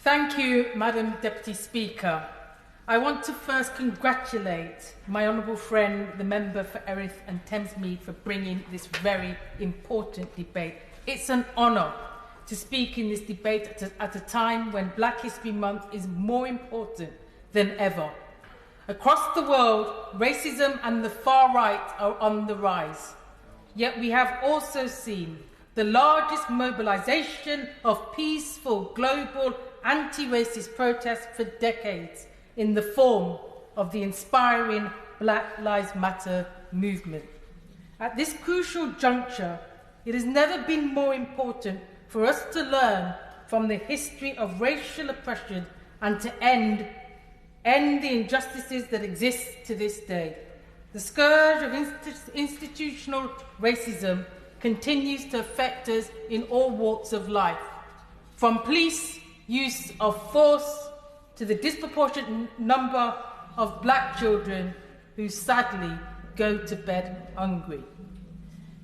Thank you, Madam Deputy Speaker. I want to first congratulate my honourable friend, the member for Erith and Thamesmead, for bringing this very important debate. It's an honour to speak in this debate at a time when Black History Month is more important than ever. Across the world, racism and the far right are on the rise. Yet we have also seen the largest mobilisation of peaceful global anti-racist protests for decades in the form of the inspiring Black Lives Matter movement. At this crucial juncture, it has never been more important for us to learn from the history of racial oppression and to end the injustices that exist to this day. The scourge of institutional racism continues to affect us in all walks of life, from police use of force to the disproportionate number of Black children who sadly go to bed hungry.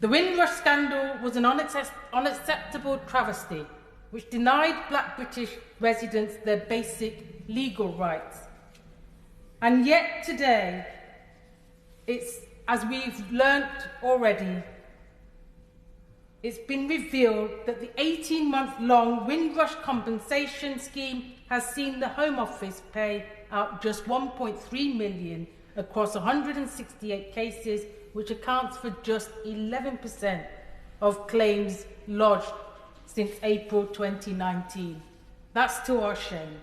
The Windrush scandal was an unacceptable travesty which denied Black British residents their basic legal rights. And yet today, as we've learnt already, it's been revealed that the 18-month-long Windrush compensation scheme has seen the Home Office pay out just £1.3 million across 168 cases, which accounts for just 11% of claims lodged since April 2019. That's to our shame.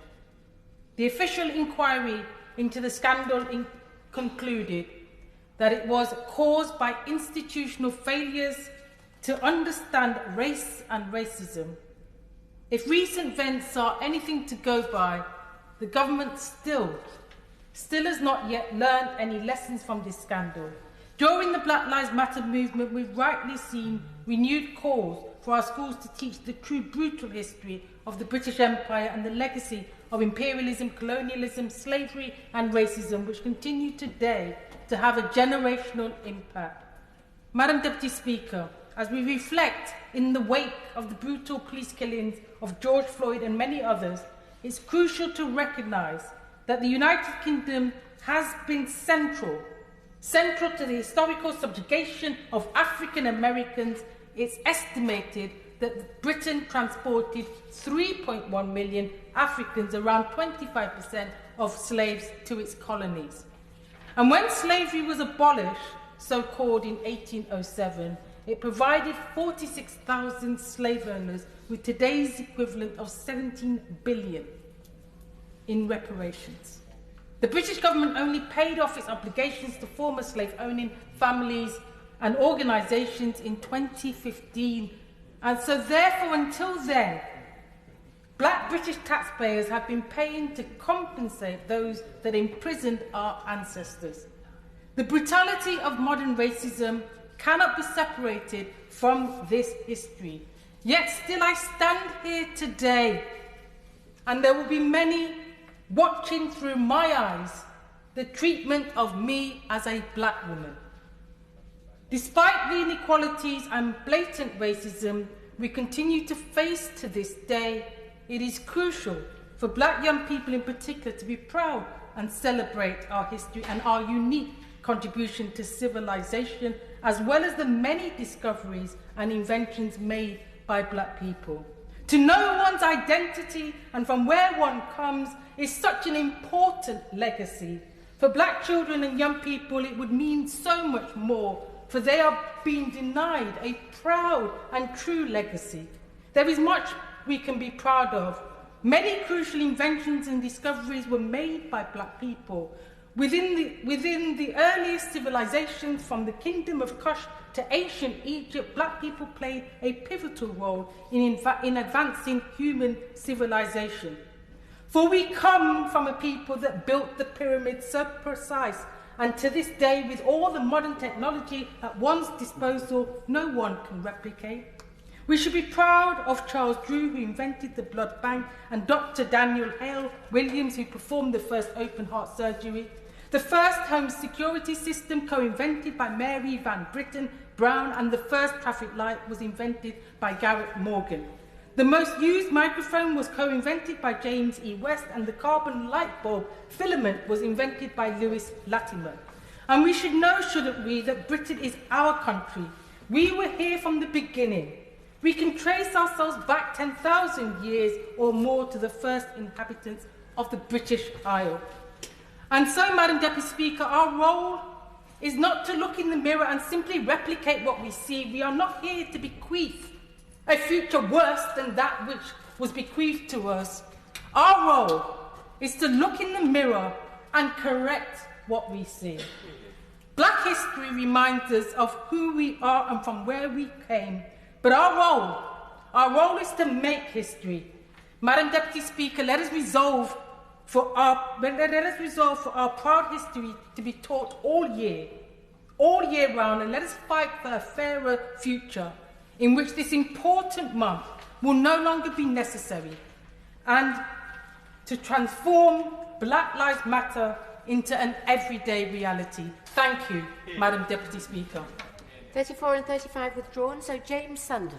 The official inquiry into the scandal concluded that it was caused by institutional failures to understand race and racism. If recent events are anything to go by, the government still has not yet learned any lessons from this scandal. During the Black Lives Matter movement, we've rightly seen renewed calls for our schools to teach the true brutal history of the British Empire and the legacy of imperialism, colonialism, slavery and racism, which continue today to have a generational impact. Madam Deputy Speaker, as we reflect in the wake of the brutal police killings of George Floyd and many others, it's crucial to recognise that the United Kingdom has been central to the historical subjugation of African Americans. It's estimated that Britain transported 3.1 million Africans, around 25% of slaves, to its colonies. And when slavery was abolished, so-called in 1807, it provided 46,000 slave owners with today's equivalent of 17 billion in reparations. The British government only paid off its obligations to former slave-owning families and organisations in 2015. And so therefore, until then, Black British taxpayers have been paying to compensate those that imprisoned our ancestors. The brutality of modern racism cannot be separated from this history. Yet still I stand here today, and there will be many watching through my eyes the treatment of me as a Black woman. Despite the inequalities and blatant racism we continue to face to this day, it is crucial for Black young people in particular to be proud and celebrate our history and our unique contribution to civilization, as well as the many discoveries and inventions made by Black people. To know one's identity and from where one comes is such an important legacy. For Black children and young people, it would mean so much more, for they are being denied a proud and true legacy. There is much we can be proud of. Many crucial inventions and discoveries were made by Black people. Within the earliest civilizations, from the Kingdom of Kush to ancient Egypt, Black people played a pivotal role in advancing human civilization. For we come from a people that built the pyramids so precise, and to this day, with all the modern technology at one's disposal, no one can replicate. We should be proud of Charles Drew, who invented the blood bank, and Dr. Daniel Hale Williams, who performed the first open heart surgery. The first home security system, co-invented by Mary Van Britten Brown, and the first traffic light was invented by Garrett Morgan. The most used microphone was co-invented by James E. West, and the carbon light bulb filament was invented by Lewis Latimer. And we should know, shouldn't we, that Britain is our country. We were here from the beginning. We can trace ourselves back 10,000 years or more to the first inhabitants of the British Isle. And so, Madam Deputy Speaker, our role is not to look in the mirror and simply replicate what we see. We are not here to bequeath a future worse than that which was bequeathed to us. Our role is to look in the mirror and correct what we see. Black history reminds us of who we are and from where we came. But our role is to make history. Madam Deputy Speaker, let us resolve for our proud history to be taught all year round, and let us fight for a fairer future in which this important month will no longer be necessary, and to transform Black Lives Matter into an everyday reality. Thank you, Madam Deputy Speaker. 34 and 35 withdrawn. So James Sunderland.